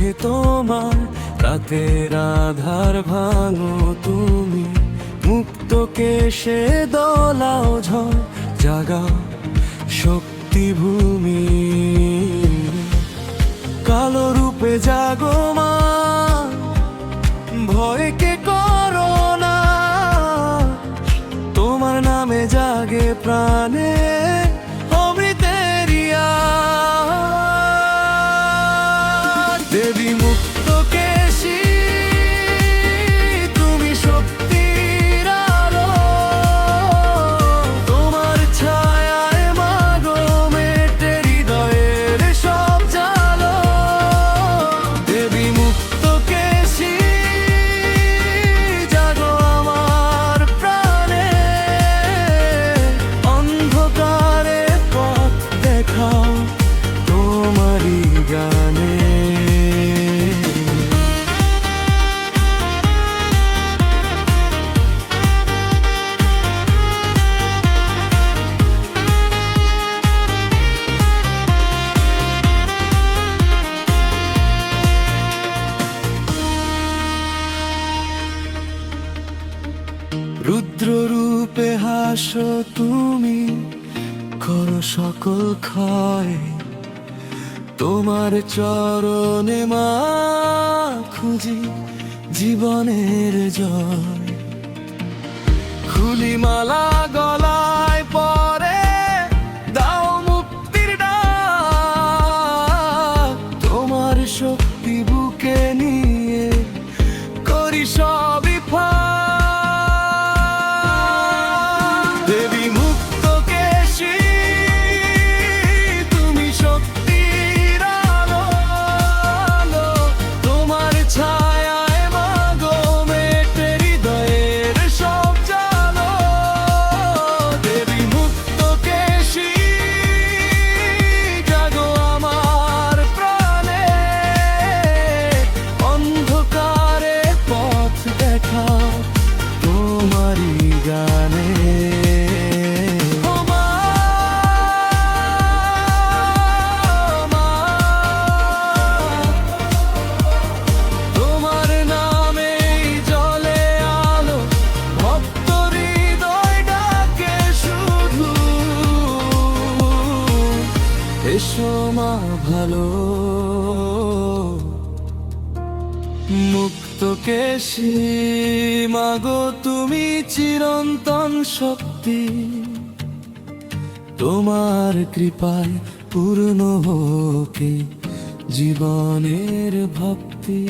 চোখে তোমার রাতের আধার ভাঙো তুমি, মুক্ত কেশে দোলাও ঝড়, জাগা শক্তি ভূমি। কালো রূপে জাগো মা, ভয়কে করো না, তোমার নামে জাগে প্রাণে অমৃতেরিয়া। দেবী মুক্ত কেশী, তুমি শক্তির আলো, তোমার ছায়ায় মাগো মেটে হৃদয়ের সব জালো। দেবী মুক্ত কেশী, জাগো আমার প্রাণে, অন্ধকারে পথ দেখাও তোমারই গানে। রুদ্র রূপে হাসো তুমি, করো সকল ক্ষয়, তোমার চরণে মা খুঁজি জীবনের জয়। খুলি মালা গলায় পরে, দাও মুক্তির ডাক, তোমার শক্তি বুকে নিয়ে করি সবই ফাঁক। দেবী মুক্ত কেশী, তুমি শক্তির আলো, তোমার ছায়ায় মাগো মেটে হৃদয়ের সব জালো। দেবী মুক্ত কেশী, জাগো আমার প্রাণে, অন্ধকারে পথ দেখাও তোমারই গানে। ও মা, মা, তোমার নামেই জ্বলে আলো, ভক্ত হৃদয় ডাকে শুধু। এসো মা ভালো, মুক্ত কেশী মাগো তুমি চিরন্তন শক্তি, তোমার কৃপায় পূর্ণ হোক জীবনের ভক্তি।